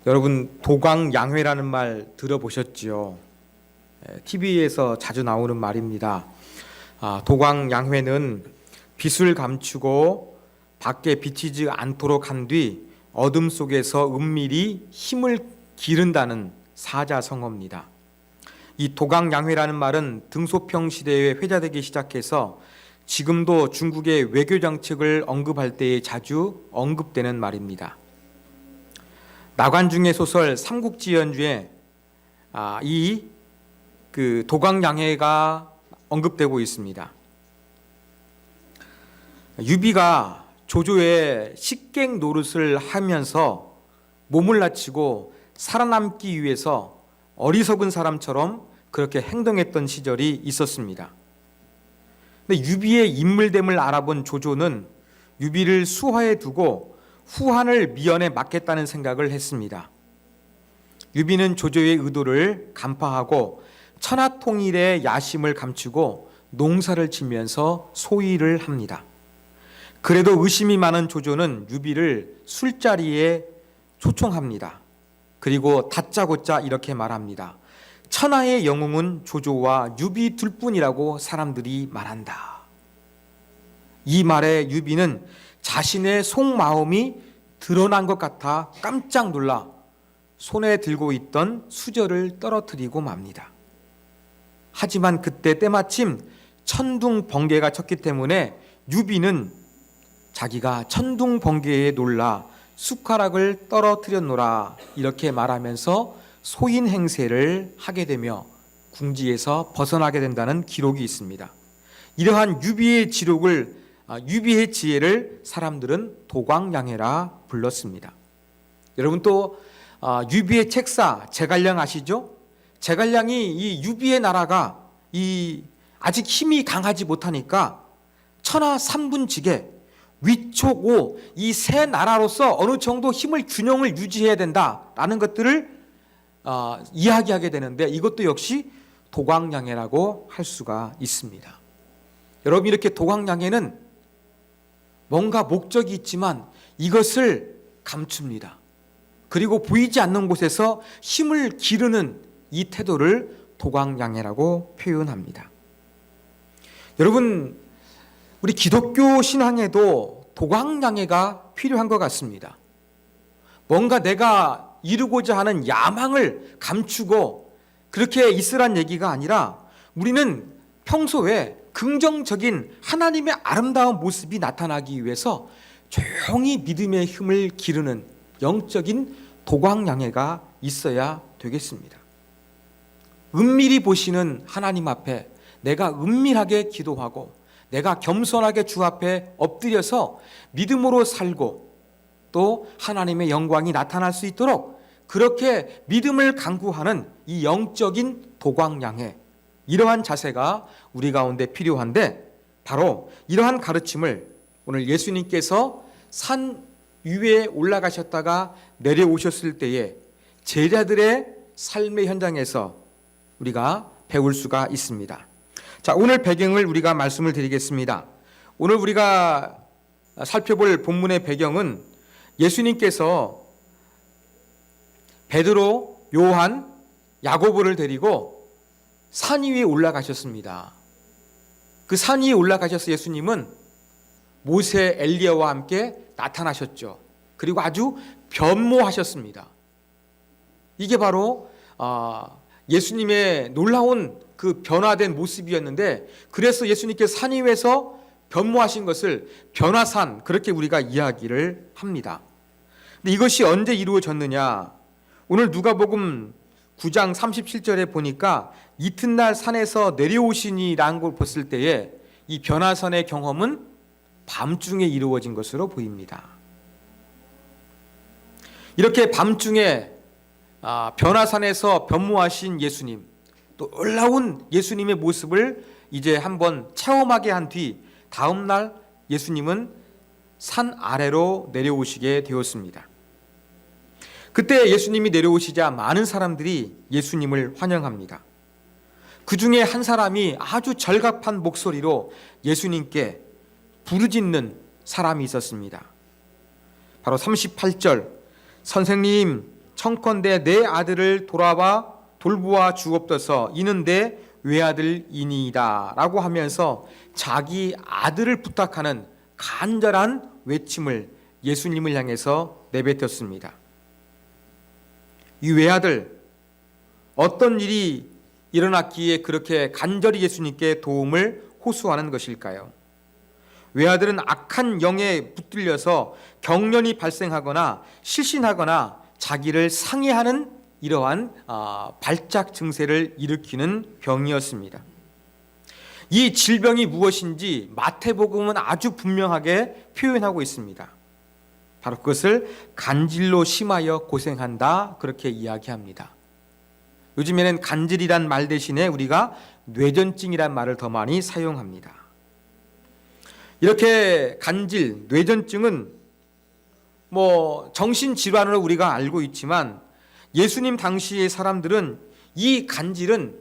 여러분, 도광양회라는 말 들어보셨지요? TV에서 자주 나오는 말입니다. 도광양회는 빛을 감추고 밖에 비치지 않도록 한 뒤 어둠 속에서 은밀히 힘을 기른다는 사자성어입니다. 이 도광양회라는 말은 등소평 시대에 회자되기 시작해서 지금도 중국의 외교정책을 언급할 때에 자주 언급되는 말입니다. 나관중의 소설 삼국지연주에 도광양회가 언급되고 있습니다. 유비가 조조의 식객 노릇을 하면서 몸을 낮추고 살아남기 위해서 어리석은 사람처럼 그렇게 행동했던 시절이 있었습니다. 근데 유비의 인물됨을 알아본 조조는 유비를 수하에 두고 후한을 미연에 막겠다는 생각을 했습니다. 유비는 조조의 의도를 간파하고 천하통일의 야심을 감추고 농사를 지면서 소일을 합니다. 그래도 의심이 많은 조조는 유비를 술자리에 초청합니다. 그리고 다짜고짜 이렇게 말합니다. 천하의 영웅은 조조와 유비 둘뿐이라고 사람들이 말한다. 이 말에 유비는 자신의 속마음이 드러난 것 같아 깜짝 놀라 손에 들고 있던 수저를 떨어뜨리고 맙니다. 하지만 그때 때마침 천둥번개가 쳤기 때문에 유비는 자기가 천둥번개에 놀라 숟가락을 떨어뜨렸노라 이렇게 말하면서 소인 행세를 하게 되며 궁지에서 벗어나게 된다는 기록이 있습니다. 이러한 유비의 지혜를 사람들은 도광양회라 불렀습니다. 여러분 또 유비의 책사 제갈량 아시죠? 제갈량이 이 유비의 나라가 아직 힘이 강하지 못하니까 천하 삼분직에 위촉오 이 세 나라로서 어느 정도 힘을 균형을 유지해야 된다라는 것들을 이야기하게 되는데 이것도 역시 도광양회라고 할 수가 있습니다. 여러분 이렇게 도광양회는 뭔가 목적이 있지만 이것을 감춥니다. 그리고 보이지 않는 곳에서 힘을 기르는 이 태도를 도광양회라고 표현합니다. 여러분 우리 기독교 신앙에도 도광양회가 필요한 것 같습니다. 뭔가 내가 이루고자 하는 야망을 감추고 그렇게 있으란 얘기가 아니라 우리는 평소에 긍정적인 하나님의 아름다운 모습이 나타나기 위해서 조용히 믿음의 힘을 기르는 영적인 도광양회가 있어야 되겠습니다. 은밀히 보시는 하나님 앞에 내가 은밀하게 기도하고 내가 겸손하게 주 앞에 엎드려서 믿음으로 살고 또 하나님의 영광이 나타날 수 있도록 그렇게 믿음을 강구하는 이 영적인 도광양회, 이러한 자세가 우리 가운데 필요한데 바로 이러한 가르침을 오늘 예수님께서 산 위에 올라가셨다가 내려오셨을 때에 제자들의 삶의 현장에서 우리가 배울 수가 있습니다. 자, 오늘 배경을 우리가 말씀을 드리겠습니다. 오늘 우리가 살펴볼 본문의 배경은 예수님께서 베드로, 요한, 야고보를 데리고 산 위에 올라가셨습니다. 그 산 위에 올라가셔서 예수님은 모세, 엘리야와 함께 나타나셨죠. 그리고 아주 변모하셨습니다. 이게 바로 예수님의 놀라운 그 변화된 모습이었는데 그래서 예수님께서 산 위에서 변모하신 것을 변화산 그렇게 우리가 이야기를 합니다. 근데 이것이 언제 이루어졌느냐? 오늘 누가복음 9장 37절에 보니까 이튿날 산에서 내려오시니라는 걸 봤을 때에 이 변화산의 경험은 밤중에 이루어진 것으로 보입니다. 이렇게 밤중에 변화산에서 변모하신 예수님, 또 놀라운 예수님의 모습을 이제 한번 체험하게 한 뒤 다음 날 예수님은 산 아래로 내려오시게 되었습니다. 그때 예수님이 내려오시자 많은 사람들이 예수님을 환영합니다. 그 중에 한 사람이 아주 절갑한 목소리로 예수님께 부르짖는 사람이 있었습니다. 바로 38절, 선생님 청컨대 내 아들을 돌보아 주옵소서. 이는 내 외아들이니이다 라고 하면서 자기 아들을 부탁하는 간절한 외침을 예수님을 향해서 내뱉었습니다. 이 외아들, 어떤 일이 일어났기에 그렇게 간절히 예수님께 도움을 호소하는 것일까요? 외아들은 악한 영에 붙들려서 경련이 발생하거나 실신하거나 자기를 상해하는 이러한 발작 증세를 일으키는 병이었습니다. 이 질병이 무엇인지 마태복음은 아주 분명하게 표현하고 있습니다. 바로 그것을 간질로 심하여 고생한다, 그렇게 이야기합니다. 요즘에는 간질이란 말 대신에 우리가 뇌전증이란 말을 더 많이 사용합니다. 이렇게 간질, 뇌전증은 정신질환으로 우리가 알고 있지만 예수님 당시의 사람들은 이 간질은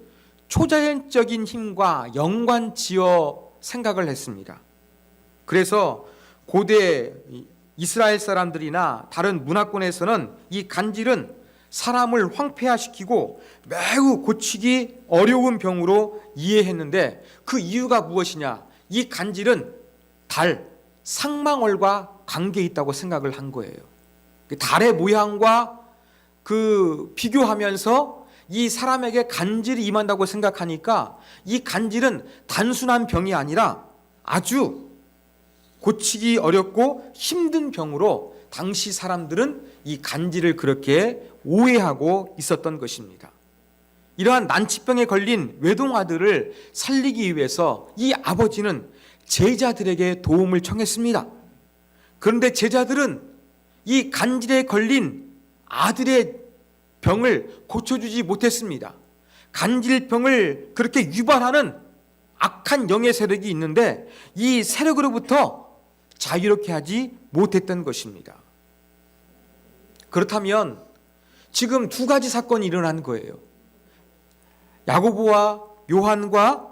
초자연적인 힘과 연관지어 생각을 했습니다. 그래서 고대 이스라엘 사람들이나 다른 문화권에서는 이 간질은 사람을 황폐화시키고 매우 고치기 어려운 병으로 이해했는데, 그 이유가 무엇이냐? 이 간질은 달, 상망월과 관계 있다고 생각을 한 거예요. 달의 모양과 비교하면서 이 사람에게 간질이 임한다고 생각하니까 이 간질은 단순한 병이 아니라 아주 고치기 어렵고 힘든 병으로 당시 사람들은 이 간질을 그렇게 오해하고 있었던 것입니다. 이러한 난치병에 걸린 외동아들을 살리기 위해서 이 아버지는 제자들에게 도움을 청했습니다. 그런데 제자들은 이 간질에 걸린 아들의 병을 고쳐주지 못했습니다. 간질병을 그렇게 유발하는 악한 영의 세력이 있는데 이 세력으로부터 자유롭게 하지 못했던 것입니다. 그렇다면 지금 두 가지 사건이 일어난 거예요. 야고보와 요한과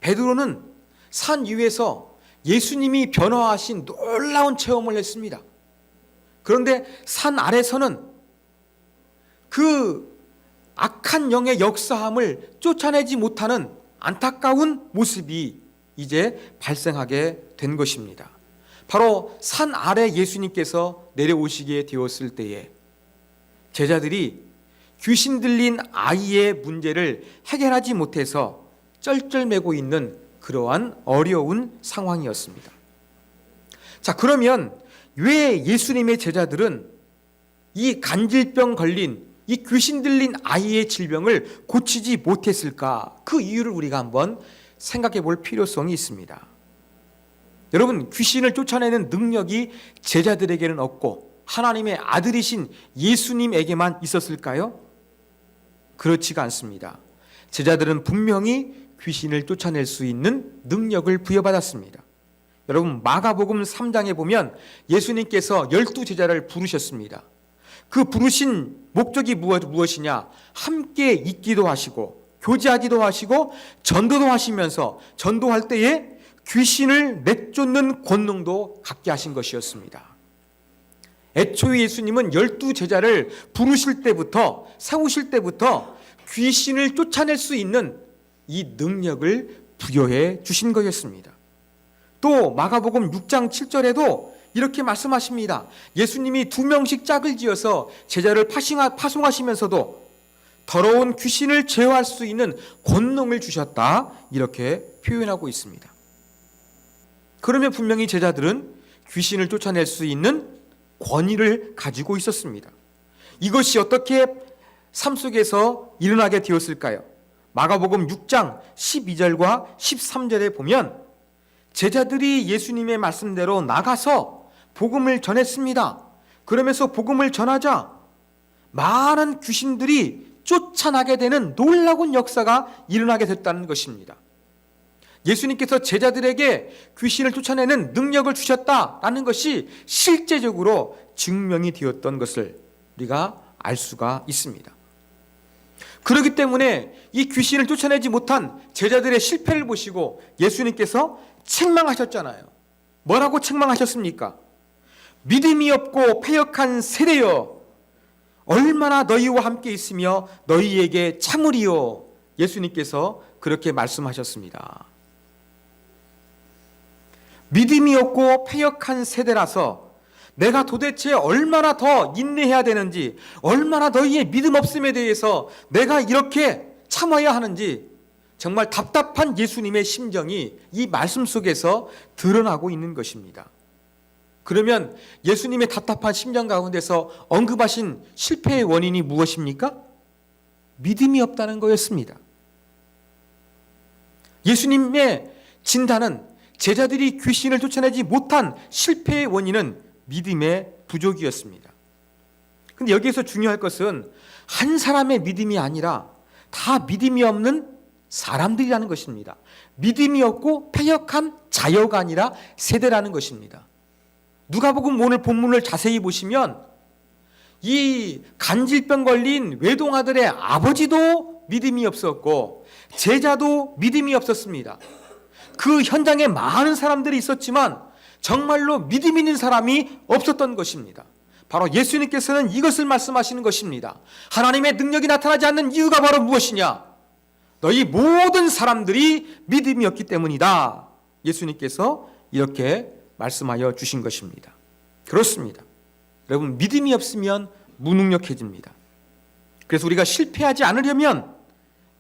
베드로는 산 위에서 예수님이 변화하신 놀라운 체험을 했습니다. 그런데 산 아래서는 그 악한 영의 역사함을 쫓아내지 못하는 안타까운 모습이 이제 발생하게 된 것입니다. 바로 산 아래 예수님께서 내려오시게 되었을 때에 제자들이 귀신 들린 아이의 문제를 해결하지 못해서 쩔쩔매고 있는 그러한 어려운 상황이었습니다. 자, 그러면 왜 예수님의 제자들은 이 간질병 걸린 이 귀신 들린 아이의 질병을 고치지 못했을까? 그 이유를 우리가 한번 생각해 볼 필요성이 있습니다. 여러분, 귀신을 쫓아내는 능력이 제자들에게는 없고 하나님의 아들이신 예수님에게만 있었을까요? 그렇지가 않습니다. 제자들은 분명히 귀신을 쫓아낼 수 있는 능력을 부여받았습니다. 여러분, 마가복음 3장에 보면 예수님께서 12제자를 부르셨습니다. 그 부르신 목적이 무엇이냐? 함께 있기도 하시고 교제하기도 하시고 전도도 하시면서 전도할 때에 귀신을 내쫓는 권능도 갖게 하신 것이었습니다. 애초에 예수님은 12제자를 부르실 때부터, 세우실 때부터 귀신을 쫓아낼 수 있는 이 능력을 부여해 주신 것이었습니다. 또 마가복음 6장 7절에도 이렇게 말씀하십니다. 예수님이 2명씩 짝을 지어서 제자를 파송하시면서도 더러운 귀신을 제어할 수 있는 권능을 주셨다, 이렇게 표현하고 있습니다. 그러면 분명히 제자들은 귀신을 쫓아낼 수 있는 권위를 가지고 있었습니다. 이것이 어떻게 삶 속에서 일어나게 되었을까요? 마가복음 6장 12절과 13절에 보면 제자들이 예수님의 말씀대로 나가서 복음을 전했습니다. 그러면서 복음을 전하자 많은 귀신들이 쫓아나게 되는 놀라운 역사가 일어나게 됐다는 것입니다. 예수님께서 제자들에게 귀신을 쫓아내는 능력을 주셨다라는 것이 실제적으로 증명이 되었던 것을 우리가 알 수가 있습니다. 그렇기 때문에 이 귀신을 쫓아내지 못한 제자들의 실패를 보시고 예수님께서 책망하셨잖아요. 뭐라고 책망하셨습니까? 믿음이 없고 패역한 세대여, 얼마나 너희와 함께 있으며 너희에게 참으리요. 예수님께서 그렇게 말씀하셨습니다. 믿음이 없고 패역한 세대라서 내가 도대체 얼마나 더 인내해야 되는지, 얼마나 너희의 믿음 없음에 대해서 내가 이렇게 참아야 하는지 정말 답답한 예수님의 심정이 이 말씀 속에서 드러나고 있는 것입니다. 그러면 예수님의 답답한 심정 가운데서 언급하신 실패의 원인이 무엇입니까? 믿음이 없다는 거였습니다. 예수님의 진단은 제자들이 귀신을 쫓아내지 못한 실패의 원인은 믿음의 부족이었습니다. 그런데 여기에서 중요할 것은 한 사람의 믿음이 아니라 다 믿음이 없는 사람들이라는 것입니다. 믿음이 없고 패역한 자녀가 아니라 세대라는 것입니다. 누가복음 오늘 본문을 자세히 보시면 이 간질병 걸린 외동아들의 아버지도 믿음이 없었고 제자도 믿음이 없었습니다. 그 현장에 많은 사람들이 있었지만 정말로 믿음 있는 사람이 없었던 것입니다. 바로 예수님께서는 이것을 말씀하시는 것입니다. 하나님의 능력이 나타나지 않는 이유가 바로 무엇이냐? 너희 모든 사람들이 믿음이 없기 때문이다. 예수님께서 이렇게 말씀하여 주신 것입니다. 그렇습니다. 여러분, 믿음이 없으면 무능력해집니다. 그래서 우리가 실패하지 않으려면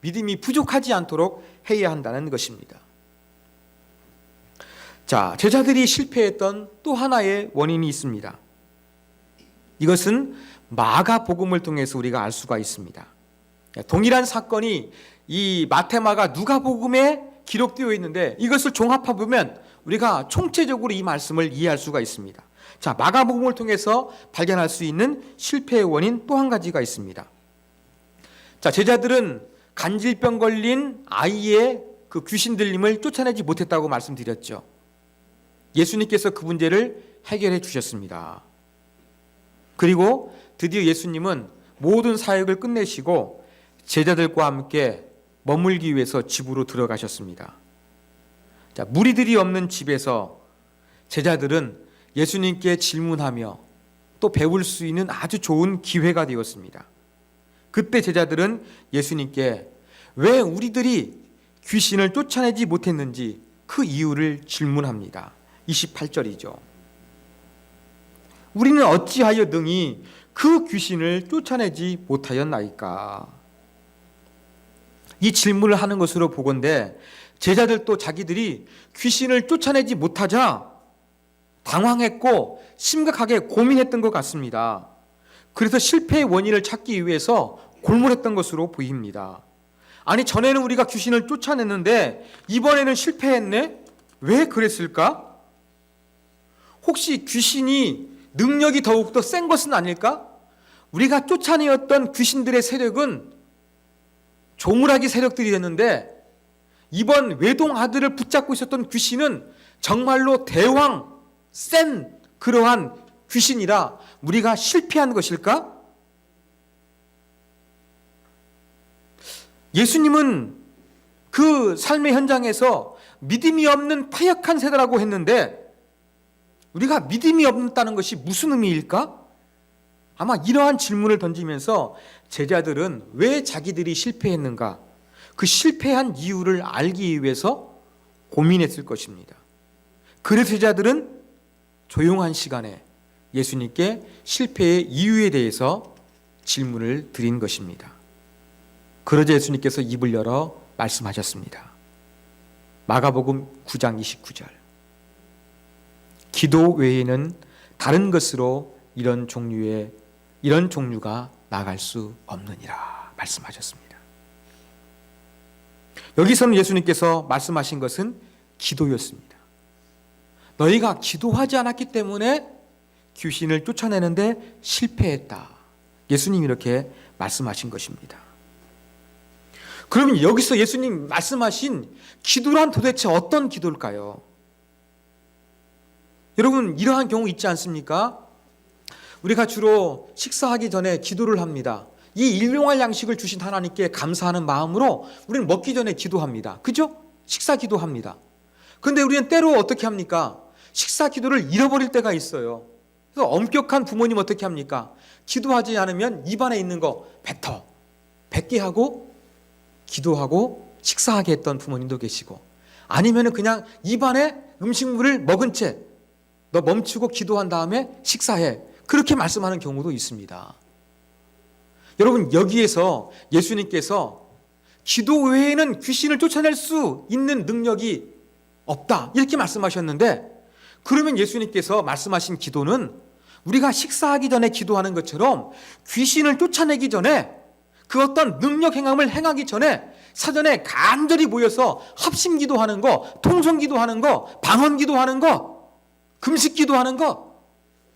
믿음이 부족하지 않도록 해야 한다는 것입니다. 자, 제자들이 실패했던 또 하나의 원인이 있습니다. 이것은 마가복음을 통해서 우리가 알 수가 있습니다. 동일한 사건이 이 마태마가 누가복음에 기록되어 있는데 이것을 종합해 보면 우리가 총체적으로 이 말씀을 이해할 수가 있습니다. 자, 마가복음을 통해서 발견할 수 있는 실패의 원인 또 한 가지가 있습니다. 자, 제자들은 간질병 걸린 아이의 그 귀신 들림을 쫓아내지 못했다고 말씀드렸죠. 예수님께서 그 문제를 해결해 주셨습니다. 그리고 드디어 예수님은 모든 사역을 끝내시고 제자들과 함께 머물기 위해서 집으로 들어가셨습니다. 자, 무리들이 없는 집에서 제자들은 예수님께 질문하며 또 배울 수 있는 아주 좋은 기회가 되었습니다. 그때 제자들은 예수님께 왜 우리들이 귀신을 쫓아내지 못했는지 그 이유를 질문합니다. 28절이죠. 우리는 어찌하여 능히 그 귀신을 쫓아내지 못하였나이까? 이 질문을 하는 것으로 보건대 제자들도 자기들이 귀신을 쫓아내지 못하자 당황했고 심각하게 고민했던 것 같습니다. 그래서 실패의 원인을 찾기 위해서 골몰했던 것으로 보입니다. 아니, 전에는 우리가 귀신을 쫓아냈는데 이번에는 실패했네? 왜 그랬을까? 혹시 귀신이 능력이 더욱더 센 것은 아닐까? 우리가 쫓아내었던 귀신들의 세력은 조물아기 세력들이었는데 이번 외동 아들을 붙잡고 있었던 귀신은 정말로 대왕 센 그러한 귀신이라 우리가 실패한 것일까? 예수님은 그 삶의 현장에서 믿음이 없는 패역한 세대라고 했는데 우리가 믿음이 없다는 것이 무슨 의미일까? 아마 이러한 질문을 던지면서 제자들은 왜 자기들이 실패했는가, 그 실패한 이유를 알기 위해서 고민했을 것입니다. 그래서 제자들은 조용한 시간에 예수님께 실패의 이유에 대해서 질문을 드린 것입니다. 그러자 예수님께서 입을 열어 말씀하셨습니다. 마가복음 9장 29절. 기도 외에는 다른 것으로 이런 종류가 나갈 수 없느니라 말씀하셨습니다. 여기서는 예수님께서 말씀하신 것은 기도였습니다. 너희가 기도하지 않았기 때문에 귀신을 쫓아내는데 실패했다. 예수님이 이렇게 말씀하신 것입니다. 그러면 여기서 예수님 말씀하신 기도란 도대체 어떤 기도일까요? 여러분, 이러한 경우 있지 않습니까? 우리가 주로 식사하기 전에 기도를 합니다. 이 일용할 양식을 주신 하나님께 감사하는 마음으로 우리는 먹기 전에 기도합니다. 그죠? 식사 기도합니다. 그런데 우리는 때로 어떻게 합니까? 식사 기도를 잃어버릴 때가 있어요. 그래서 엄격한 부모님 어떻게 합니까? 기도하지 않으면 입안에 있는 거 뱉게 하고 기도하고 식사하게 했던 부모님도 계시고, 아니면 그냥 입안에 음식물을 먹은 채 너 멈추고 기도한 다음에 식사해, 그렇게 말씀하는 경우도 있습니다. 여러분, 여기에서 예수님께서 기도 외에는 귀신을 쫓아낼 수 있는 능력이 없다, 이렇게 말씀하셨는데, 그러면 예수님께서 말씀하신 기도는 우리가 식사하기 전에 기도하는 것처럼 귀신을 쫓아내기 전에, 그 어떤 능력 행함을 행하기 전에 사전에 간절히 모여서 합심 기도하는 거, 통성 기도하는 거, 방언 기도하는 거, 금식 기도하는 거,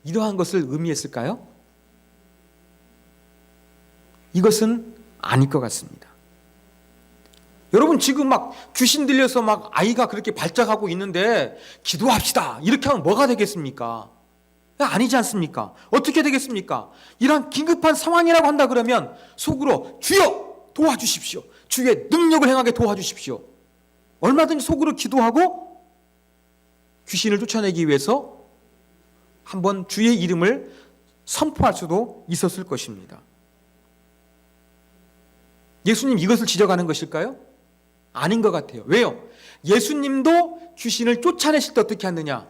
이러한 것을 의미했을까요? 이것은 아닐 것 같습니다. 여러분, 지금 막 귀신 들려서 막 아이가 그렇게 발작하고 있는데 기도합시다, 이렇게 하면 뭐가 되겠습니까? 아니지 않습니까? 어떻게 되겠습니까? 이런 긴급한 상황이라고 한다 그러면 속으로 주여 도와주십시오, 주의 능력을 행하게 도와주십시오, 얼마든지 속으로 기도하고 귀신을 쫓아내기 위해서 한번 주의 이름을 선포할 수도 있었을 것입니다. 예수님 이것을 지적하는 것일까요? 아닌 것 같아요. 왜요? 예수님도 귀신을 쫓아내실 때 어떻게 하느냐?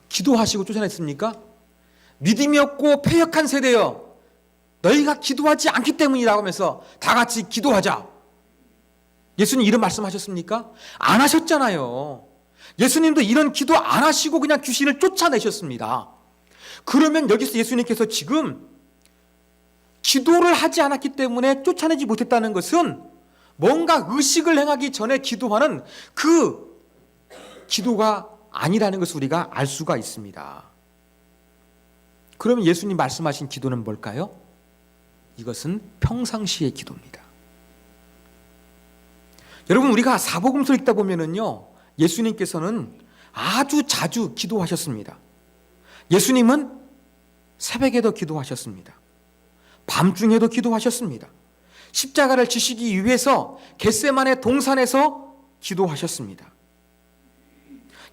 기도하시고 쫓아냈습니까? 믿음이 없고 패역한 세대여, 너희가 기도하지 않기 때문이라고 하면서 다 같이 기도하자, 예수님 이런 말씀하셨습니까? 안 하셨잖아요. 예수님도 이런 기도 안 하시고 그냥 귀신을 쫓아내셨습니다. 그러면 여기서 예수님께서 지금 기도를 하지 않았기 때문에 쫓아내지 못했다는 것은 뭔가 의식을 행하기 전에 기도하는 그 기도가 아니라는 것을 우리가 알 수가 있습니다. 그러면 예수님 말씀하신 기도는 뭘까요? 이것은 평상시의 기도입니다. 여러분, 우리가 사복음서를 읽다 보면은요, 예수님께서는 아주 자주 기도하셨습니다. 예수님은 새벽에도 기도하셨습니다. 밤중에도 기도하셨습니다. 십자가를 지시기 위해서 겟세마네 동산에서 기도하셨습니다.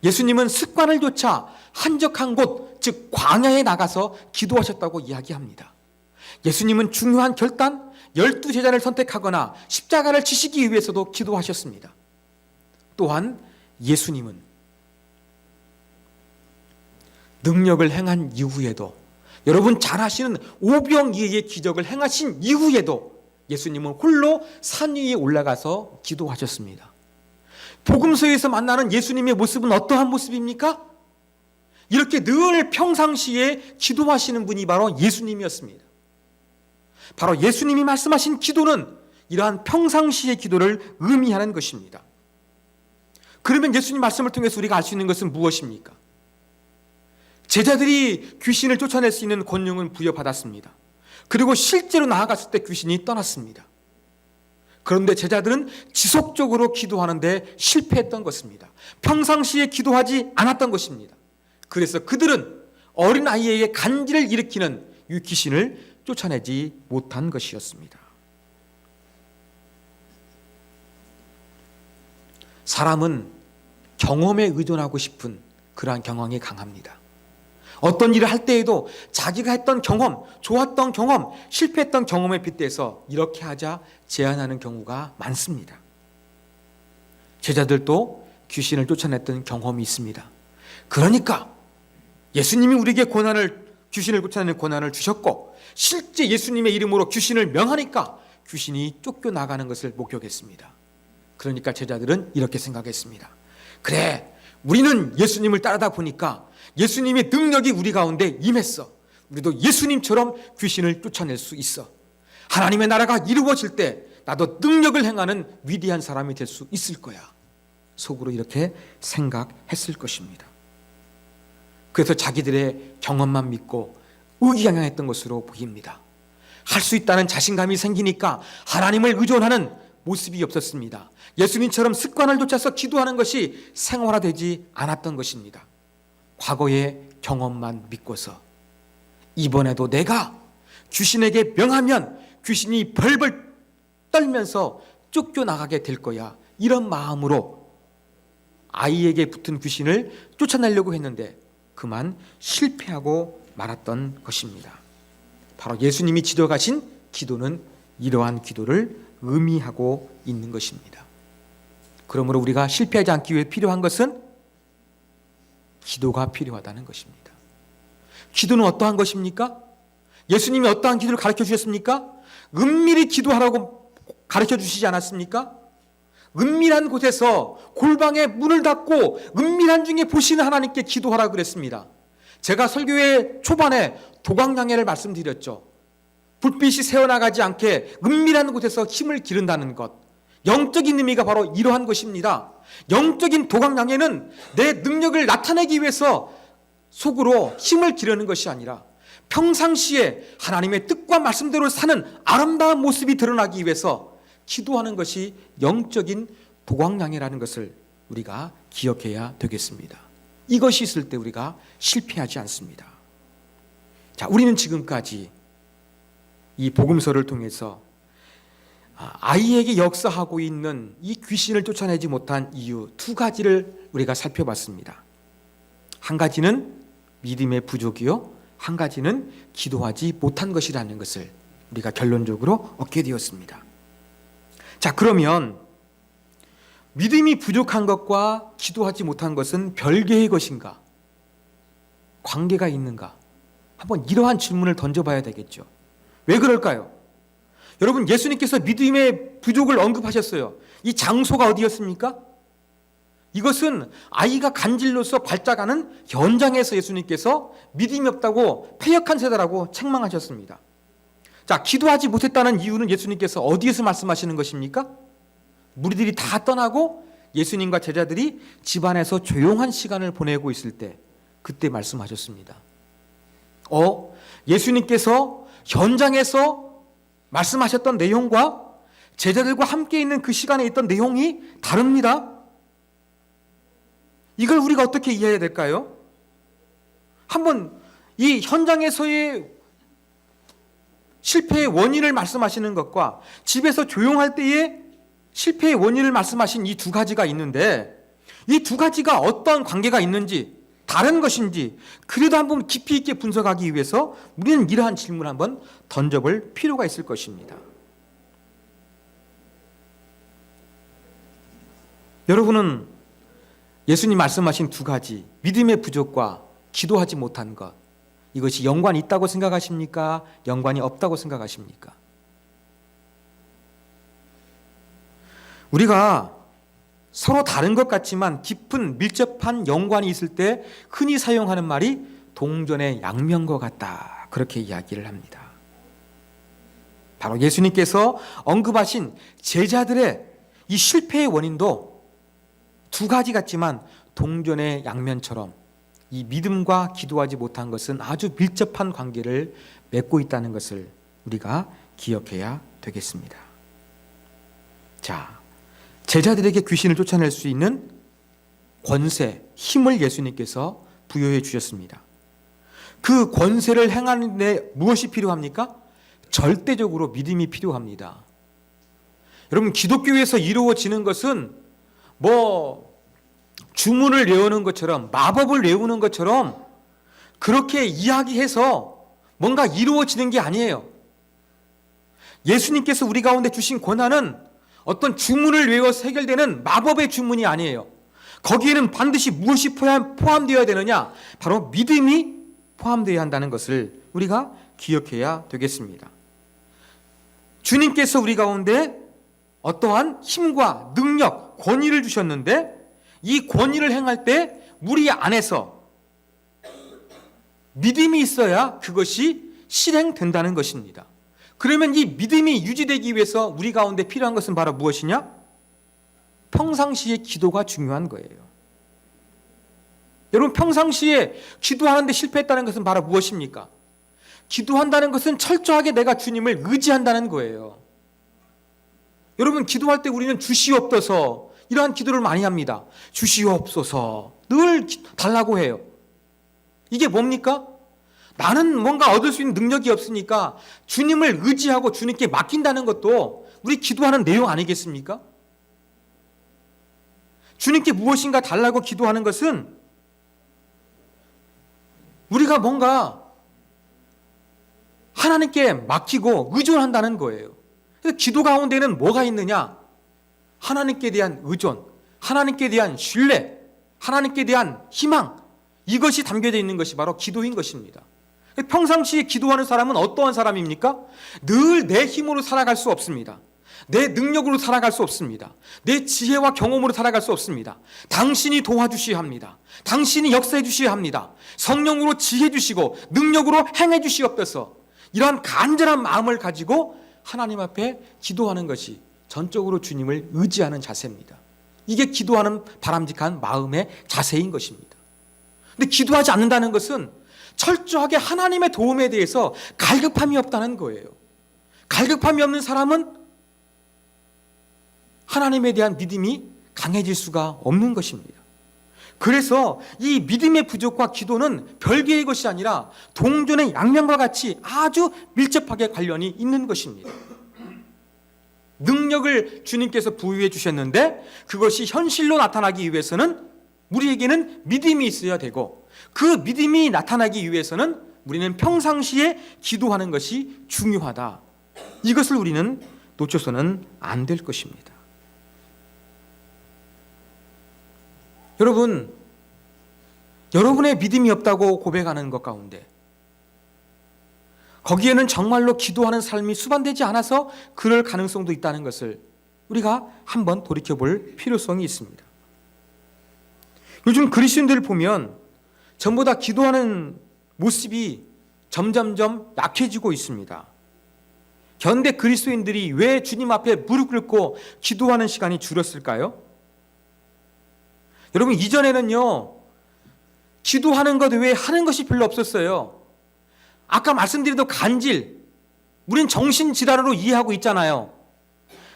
예수님은 습관을 좇아 한적한 곳, 즉 광야에 나가서 기도하셨다고 이야기합니다. 예수님은 중요한 결단, 12제자를 선택하거나 십자가를 지시기 위해서도 기도하셨습니다. 또한 예수님은 능력을 행한 이후에도, 여러분 잘 아시는 오병이어의 기적을 행하신 이후에도 예수님은 홀로 산 위에 올라가서 기도하셨습니다. 복음서에서 만나는 예수님의 모습은 어떠한 모습입니까? 이렇게 늘 평상시에 기도하시는 분이 바로 예수님이었습니다. 바로 예수님이 말씀하신 기도는 이러한 평상시의 기도를 의미하는 것입니다. 그러면 예수님 말씀을 통해서 우리가 알 수 있는 것은 무엇입니까? 제자들이 귀신을 쫓아낼 수 있는 권능은 부여받았습니다. 그리고 실제로 나아갔을 때 귀신이 떠났습니다. 그런데 제자들은 지속적으로 기도하는데 실패했던 것입니다. 평상시에 기도하지 않았던 것입니다. 그래서 그들은 어린아이에게 간지를 일으키는 이 귀신을 쫓아내지 못한 것이었습니다. 사람은 경험에 의존하고 싶은 그러한 경향이 강합니다. 어떤 일을 할 때에도 자기가 했던 경험, 좋았던 경험, 실패했던 경험에 빗대서 이렇게 하자 제안하는 경우가 많습니다. 제자들도 귀신을 쫓아냈던 경험이 있습니다. 그러니까 예수님이 우리에게 귀신을 쫓아내는 권한을 주셨고, 실제 예수님의 이름으로 귀신을 명하니까 귀신이 쫓겨나가는 것을 목격했습니다. 그러니까 제자들은 이렇게 생각했습니다. 그래, 우리는 예수님을 따르다 보니까 예수님의 능력이 우리 가운데 임했어. 우리도 예수님처럼 귀신을 쫓아낼 수 있어. 하나님의 나라가 이루어질 때 나도 능력을 행하는 위대한 사람이 될 수 있을 거야. 속으로 이렇게 생각했을 것입니다. 그래서 자기들의 경험만 믿고 의기양양했던 것으로 보입니다. 할 수 있다는 자신감이 생기니까 하나님을 의존하는 모습이 없었습니다. 예수님처럼 습관을 쫓아서 기도하는 것이 생활화되지 않았던 것입니다. 과거의 경험만 믿고서 이번에도 내가 귀신에게 명하면 귀신이 벌벌 떨면서 쫓겨나가게 될 거야, 이런 마음으로 아이에게 붙은 귀신을 쫓아내려고 했는데 그만 실패하고 말았던 것입니다. 바로 예수님이 지도하신 기도는 이러한 기도를 의미하고 있는 것입니다. 그러므로 우리가 실패하지 않기 위해 필요한 것은 기도가 필요하다는 것입니다. 기도는 어떠한 것입니까? 예수님이 어떠한 기도를 가르쳐 주셨습니까? 은밀히 기도하라고 가르쳐 주시지 않았습니까? 은밀한 곳에서 골방에 문을 닫고 은밀한 중에 보시는 하나님께 기도하라 그랬습니다. 제가 설교의 초반에 도광양해를 말씀드렸죠. 불빛이 새어나가지 않게 은밀한 곳에서 힘을 기른다는 것, 영적인 의미가 바로 이러한 것입니다. 영적인 도광양해는 내 능력을 나타내기 위해서 속으로 힘을 기르는 것이 아니라 평상시에 하나님의 뜻과 말씀대로 사는 아름다운 모습이 드러나기 위해서 기도하는 것이 영적인 도광양해라는 것을 우리가 기억해야 되겠습니다. 이것이 있을 때 우리가 실패하지 않습니다. 자, 우리는 지금까지 이 복음서를 통해서 아이에게 역사하고 있는 이 귀신을 쫓아내지 못한 이유 두 가지를 우리가 살펴봤습니다. 한 가지는 믿음의 부족이요, 한 가지는 기도하지 못한 것이라는 것을 우리가 결론적으로 얻게 되었습니다. 자, 그러면 믿음이 부족한 것과 기도하지 못한 것은 별개의 것인가? 관계가 있는가? 한번 이러한 질문을 던져봐야 되겠죠. 왜 그럴까요? 여러분, 예수님께서 믿음의 부족을 언급하셨어요. 이 장소가 어디였습니까? 이것은 아이가 간질로서 발작하는 현장에서 예수님께서 믿음이 없다고 패역한 세대라고 책망하셨습니다. 자, 기도하지 못했다는 이유는 예수님께서 어디에서 말씀하시는 것입니까? 무리들이 다 떠나고 예수님과 제자들이 집안에서 조용한 시간을 보내고 있을 때 그때 말씀하셨습니다. 예수님께서 현장에서 말씀하셨던 내용과 제자들과 함께 있는 그 시간에 있던 내용이 다릅니다. 이걸 우리가 어떻게 이해해야 될까요? 한번 이 현장에서의 실패의 원인을 말씀하시는 것과 집에서 조용할 때의 실패의 원인을 말씀하신 이 두 가지가 있는데 이 두 가지가 어떤 관계가 있는지, 다른 것인지 그래도 한번 깊이 있게 분석하기 위해서 우리는 이러한 질문을 한번 던져볼 필요가 있을 것입니다. 여러분은 예수님 말씀하신 두 가지, 믿음의 부족과 기도하지 못한 것, 이것이 연관이 있다고 생각하십니까? 연관이 없다고 생각하십니까? 우리가 서로 다른 것 같지만 깊은 밀접한 연관이 있을 때 흔히 사용하는 말이 동전의 양면과 같다, 그렇게 이야기를 합니다. 바로 예수님께서 언급하신 제자들의 이 실패의 원인도 두 가지 같지만 동전의 양면처럼 이 믿음과 기도하지 못한 것은 아주 밀접한 관계를 맺고 있다는 것을 우리가 기억해야 되겠습니다. 자, 제자들에게 귀신을 쫓아낼 수 있는 권세, 힘을 예수님께서 부여해 주셨습니다. 그 권세를 행하는 데 무엇이 필요합니까? 절대적으로 믿음이 필요합니다. 여러분, 기독교에서 이루어지는 것은 주문을 외우는 것처럼, 마법을 외우는 것처럼 그렇게 이야기해서 뭔가 이루어지는 게 아니에요. 예수님께서 우리 가운데 주신 권한은 어떤 주문을 외워서 해결되는 마법의 주문이 아니에요. 거기에는 반드시 무엇이 포함되어야 되느냐? 바로 믿음이 포함되어야 한다는 것을 우리가 기억해야 되겠습니다. 주님께서 우리 가운데 어떠한 힘과 능력, 권위를 주셨는데 이 권위를 행할 때 우리 안에서 믿음이 있어야 그것이 실행된다는 것입니다. 그러면 이 믿음이 유지되기 위해서 우리 가운데 필요한 것은 바로 무엇이냐? 평상시에 기도가 중요한 거예요. 여러분, 평상시에 기도하는데 실패했다는 것은 바로 무엇입니까? 기도한다는 것은 철저하게 내가 주님을 의지한다는 거예요. 여러분, 기도할 때 우리는 주시옵소서 이러한 기도를 많이 합니다. 주시옵소서 늘 달라고 해요. 이게 뭡니까? 나는 뭔가 얻을 수 있는 능력이 없으니까 주님을 의지하고 주님께 맡긴다는 것도 우리 기도하는 내용 아니겠습니까? 주님께 무엇인가 달라고 기도하는 것은 우리가 뭔가 하나님께 맡기고 의존한다는 거예요. 그래서 기도 가운데는 뭐가 있느냐? 하나님께 대한 의존, 하나님께 대한 신뢰, 하나님께 대한 희망, 이것이 담겨져 있는 것이 바로 기도인 것입니다. 평상시에 기도하는 사람은 어떠한 사람입니까? 늘 내 힘으로 살아갈 수 없습니다. 내 능력으로 살아갈 수 없습니다. 내 지혜와 경험으로 살아갈 수 없습니다. 당신이 도와주셔야 합니다. 당신이 역사해 주셔야 합니다. 성령으로 지혜 주시고 능력으로 행해 주시옵소서. 이러한 간절한 마음을 가지고 하나님 앞에 기도하는 것이 전적으로 주님을 의지하는 자세입니다. 이게 기도하는 바람직한 마음의 자세인 것입니다. 근데 기도하지 않는다는 것은 철저하게 하나님의 도움에 대해서 갈급함이 없다는 거예요. 갈급함이 없는 사람은 하나님에 대한 믿음이 강해질 수가 없는 것입니다. 그래서 이 믿음의 부족과 기도는 별개의 것이 아니라 동전의 양면과 같이 아주 밀접하게 관련이 있는 것입니다. 능력을 주님께서 부여해 주셨는데 그것이 현실로 나타나기 위해서는 우리에게는 믿음이 있어야 되고, 그 믿음이 나타나기 위해서는 우리는 평상시에 기도하는 것이 중요하다. 이것을 우리는 놓쳐서는 안 될 것입니다. 여러분의 믿음이 없다고 고백하는 것 가운데 거기에는 정말로 기도하는 삶이 수반되지 않아서 그럴 가능성도 있다는 것을 우리가 한번 돌이켜볼 필요성이 있습니다. 요즘 그리스도인들을 보면 전부 다 기도하는 모습이 점점점 약해지고 있습니다. 현대 그리스도인들이 왜 주님 앞에 무릎 꿇고 기도하는 시간이 줄었을까요? 여러분, 이전에는요, 기도하는 것 외에 하는 것이 별로 없었어요. 아까 말씀드린 간질, 우린 정신질환으로 이해하고 있잖아요.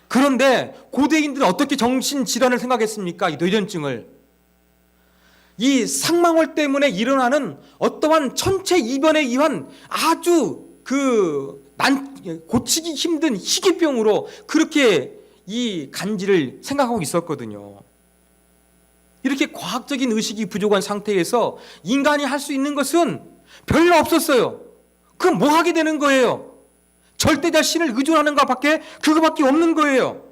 그런데 고대인들은 어떻게 정신질환을 생각했습니까? 이 뇌전증을. 이 상망월 때문에 일어나는 어떠한 천체 이변에 의한 아주 고치기 힘든 희귀병으로 그렇게 이 간질을 생각하고 있었거든요. 이렇게 과학적인 의식이 부족한 상태에서 인간이 할 수 있는 것은 별로 없었어요. 그럼 뭐 하게 되는 거예요? 절대자신을 의존하는 그거밖에 없는 거예요.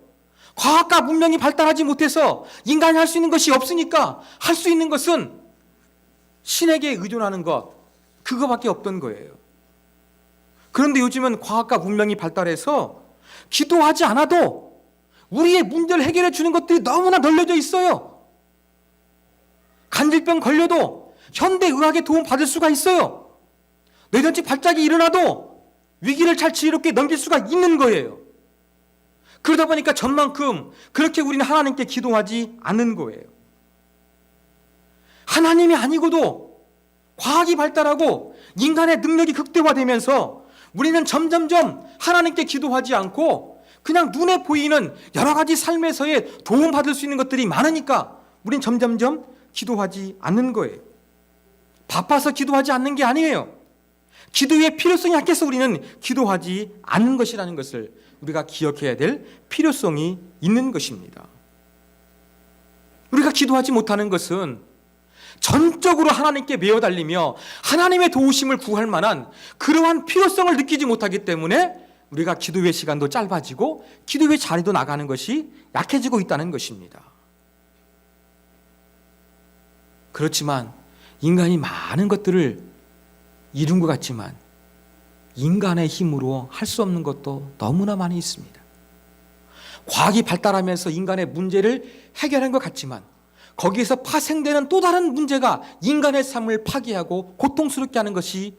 과학과 문명이 발달하지 못해서 인간이 할 수 있는 것이 없으니까 할 수 있는 것은 신에게 의존하는 것, 그거밖에 없던 거예요. 그런데 요즘은 과학과 문명이 발달해서 기도하지 않아도 우리의 문제를 해결해 주는 것들이 너무나 널려져 있어요. 간질병 걸려도 현대의학의 도움 받을 수가 있어요. 뇌전증 발작이 일어나도 위기를 잘 지혜롭게 넘길 수가 있는 거예요. 그러다 보니까 전만큼 그렇게 우리는 하나님께 기도하지 않는 거예요. 하나님이 아니고도 과학이 발달하고 인간의 능력이 극대화되면서 우리는 점점점 하나님께 기도하지 않고 그냥 눈에 보이는 여러 가지 삶에서의 도움받을 수 있는 것들이 많으니까 우린 점점점 기도하지 않는 거예요. 바빠서 기도하지 않는 게 아니에요. 기도의 필요성이 약해서 우리는 기도하지 않는 것이라는 것을 우리가 기억해야 될 필요성이 있는 것입니다. 우리가 기도하지 못하는 것은 전적으로 하나님께 매어 달리며 하나님의 도우심을 구할 만한 그러한 필요성을 느끼지 못하기 때문에 우리가 기도의 시간도 짧아지고 기도의 자리도 나가는 것이 약해지고 있다는 것입니다. 그렇지만 인간이 많은 것들을 이룬 것 같지만 인간의 힘으로 할 수 없는 것도 너무나 많이 있습니다. 과학이 발달하면서 인간의 문제를 해결한 것 같지만 거기에서 파생되는 또 다른 문제가 인간의 삶을 파괴하고 고통스럽게 하는 것이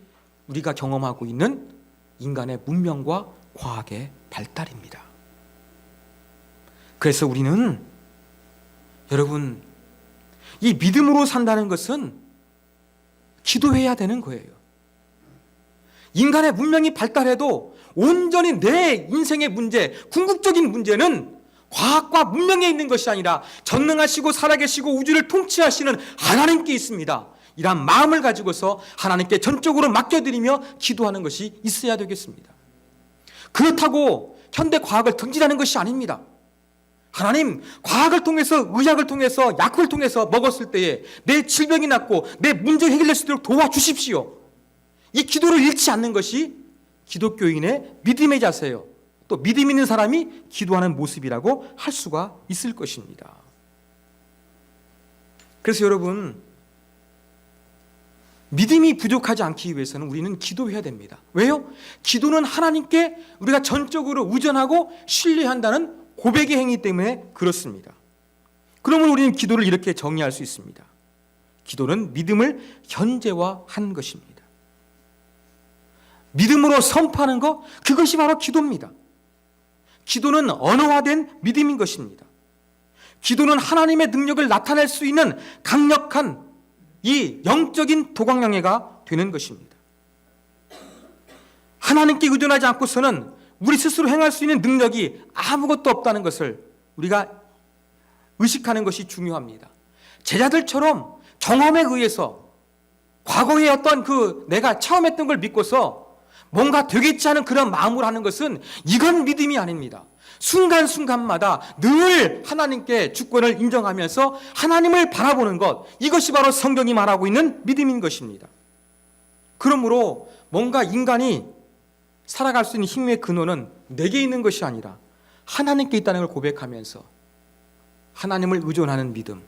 우리가 경험하고 있는 인간의 문명과 과학의 발달입니다. 그래서 우리는 여러분, 이 믿음으로 산다는 것은 기도해야 되는 거예요. 인간의 문명이 발달해도 온전히 내 인생의 문제, 궁극적인 문제는 과학과 문명에 있는 것이 아니라 전능하시고 살아계시고 우주를 통치하시는 하나님께 있습니다. 이런 마음을 가지고서 하나님께 전적으로 맡겨드리며 기도하는 것이 있어야 되겠습니다. 그렇다고 현대 과학을 등진하는 것이 아닙니다. 하나님, 과학을 통해서, 의학을 통해서, 약을 통해서 먹었을 때에 내 질병이 낫고 내 문제 해결될 수 있도록 도와주십시오. 이 기도를 잃지 않는 것이 기독교인의 믿음의 자세요. 또 믿음 있는 사람이 기도하는 모습이라고 할 수가 있을 것입니다. 그래서 여러분, 믿음이 부족하지 않기 위해서는 우리는 기도해야 됩니다. 왜요? 기도는 하나님께 우리가 전적으로 의존하고 신뢰한다는 고백의 행위 때문에 그렇습니다. 그러면 우리는 기도를 이렇게 정의할 수 있습니다. 기도는 믿음을 현재화한 것입니다. 믿음으로 선포하는 것, 그것이 바로 기도입니다. 기도는 언어화된 믿음인 것입니다. 기도는 하나님의 능력을 나타낼 수 있는 강력한 이 영적인 도광양해가 되는 것입니다. 하나님께 의존하지 않고서는 우리 스스로 행할 수 있는 능력이 아무것도 없다는 것을 우리가 의식하는 것이 중요합니다. 제자들처럼 경험에 의해서 과거에 어떤 내가 처음 했던 걸 믿고서 뭔가 되겠지 않은 그런 마음으로 하는 것은 이건 믿음이 아닙니다. 순간순간마다 늘 하나님께 주권을 인정하면서 하나님을 바라보는 것, 이것이 바로 성경이 말하고 있는 믿음인 것입니다. 그러므로 뭔가 인간이 살아갈 수 있는 힘의 근원은 내게 있는 것이 아니라 하나님께 있다는 걸 고백하면서 하나님을 의존하는 믿음,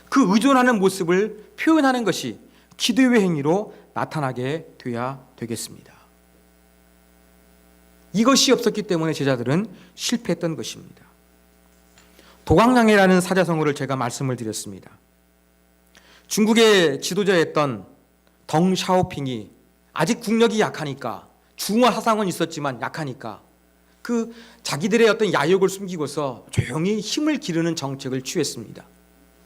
그 의존하는 모습을 표현하는 것이 기도의 행위로 나타나게 돼야 되겠습니다. 이것이 없었기 때문에 제자들은 실패했던 것입니다. 도광양해라는 사자성어를 제가 말씀을 드렸습니다. 중국의 지도자였던 덩 샤오핑이 아직 국력이 약하니까, 중화 사상은 있었지만 약하니까 자기들의 어떤 야욕을 숨기고서 조용히 힘을 기르는 정책을 취했습니다.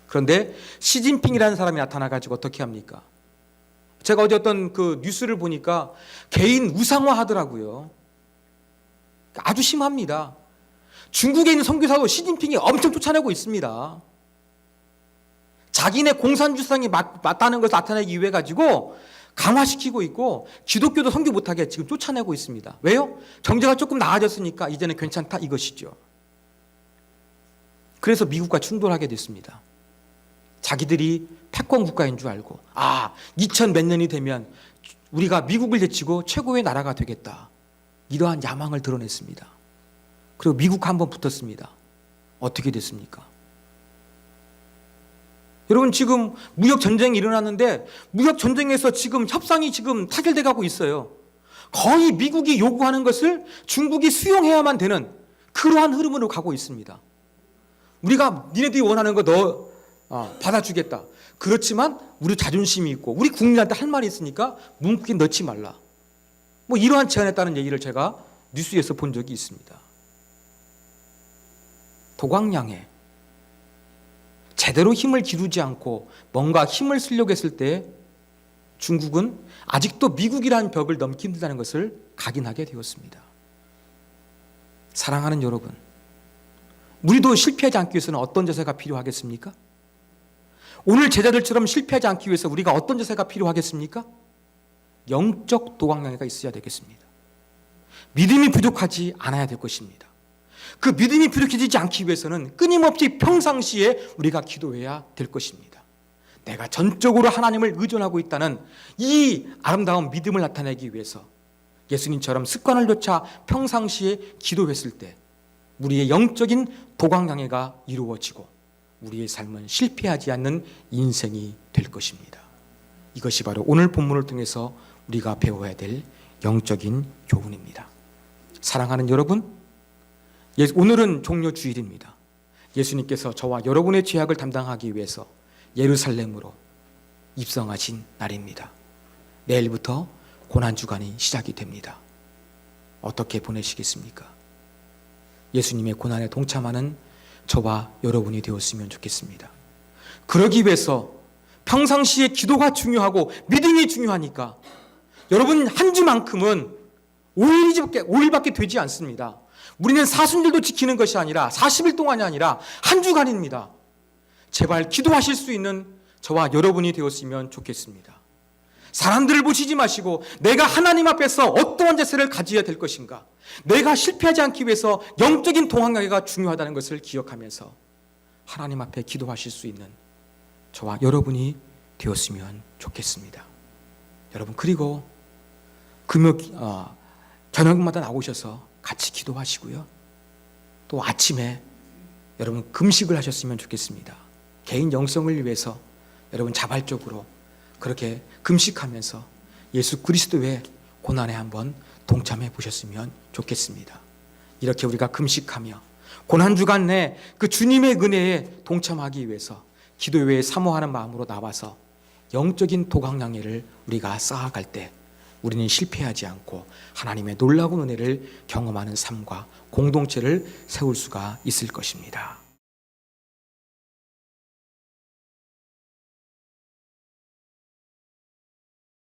그런데 시진핑이라는 사람이 나타나가지고 어떻게 합니까? 제가 어제 어떤 뉴스를 보니까 개인 우상화하더라고요. 아주 심합니다. 중국에 있는 선교사도 시진핑이 엄청 쫓아내고 있습니다. 자기네 공산주상이 맞다는 것을 나타내기 위해 가지고 강화시키고 있고, 기독교도 선교 못하게 지금 쫓아내고 있습니다. 왜요? 경제가 조금 나아졌으니까 이제는 괜찮다, 이것이죠. 그래서 미국과 충돌하게 됐습니다. 자기들이 패권 국가인 줄 알고 2000 몇 년이 되면 우리가 미국을 제치고 최고의 나라가 되겠다, 이러한 야망을 드러냈습니다. 그리고 미국 한번 붙었습니다. 어떻게 됐습니까? 여러분, 지금 무역 전쟁이 일어났는데 무역 전쟁에서 지금 협상이 지금 타결돼 가고 있어요. 거의 미국이 요구하는 것을 중국이 수용해야만 되는 그러한 흐름으로 가고 있습니다. 우리가 니네들이 원하는 거 너 받아주겠다. 그렇지만 우리 자존심이 있고 우리 국민한테 할 말이 있으니까 문구에 넣지 말라. 이러한 제안했다는 얘기를 제가 뉴스에서 본 적이 있습니다. 도광양해, 제대로 힘을 기르지 않고 뭔가 힘을 쓰려고 했을 때 중국은 아직도 미국이라는 벽을 넘기 힘들다는 것을 각인하게 되었습니다. 사랑하는 여러분, 우리도 실패하지 않기 위해서는 어떤 자세가 필요하겠습니까? 오늘 제자들처럼 실패하지 않기 위해서 우리가 어떤 자세가 필요하겠습니까? 영적 도광양해가 있어야 되겠습니다. 믿음이 부족하지 않아야 될 것입니다. 그 믿음이 부족해지지 않기 위해서는 끊임없이 평상시에 우리가 기도해야 될 것입니다. 내가 전적으로 하나님을 의존하고 있다는 이 아름다운 믿음을 나타내기 위해서 예수님처럼 습관을 좇아 평상시에 기도했을 때 우리의 영적인 도광양해가 이루어지고 우리의 삶은 실패하지 않는 인생이 될 것입니다. 이것이 바로 오늘 본문을 통해서 우리가 배워야 될 영적인 교훈입니다. 사랑하는 여러분, 오늘은 종료주일입니다. 예수님께서 저와 여러분의 죄악을 담당하기 위해서 예루살렘으로 입성하신 날입니다. 내일부터 고난주간이 시작이 됩니다. 어떻게 보내시겠습니까? 예수님의 고난에 동참하는 저와 여러분이 되었으면 좋겠습니다. 그러기 위해서 평상시에 기도가 중요하고 믿음이 중요하니까 여러분, 한 주만큼은 5일밖에 되지 않습니다. 우리는 사순절도 지키는 것이 아니라 40일 동안이 아니라 한 주간입니다. 제발 기도하실 수 있는 저와 여러분이 되었으면 좋겠습니다. 사람들을 보시지 마시고 내가 하나님 앞에서 어떠한 자세를 가져야 될 것인가, 내가 실패하지 않기 위해서 영적인 도광양해가 중요하다는 것을 기억하면서 하나님 앞에 기도하실 수 있는 저와 여러분이 되었으면 좋겠습니다. 여러분, 그리고 저녁마다 나오셔서 같이 기도하시고요. 또 아침에 여러분 금식을 하셨으면 좋겠습니다. 개인 영성을 위해서 여러분 자발적으로 그렇게 금식하면서 예수 그리스도의 고난에 한번 동참해 보셨으면 좋겠습니다. 이렇게 우리가 금식하며 고난주간 내 그 주님의 은혜에 동참하기 위해서 기도회에 사모하는 마음으로 나와서 영적인 도강양해를 우리가 쌓아갈 때 우리는 실패하지 않고 하나님의 놀라운 은혜를 경험하는 삶과 공동체를 세울 수가 있을 것입니다.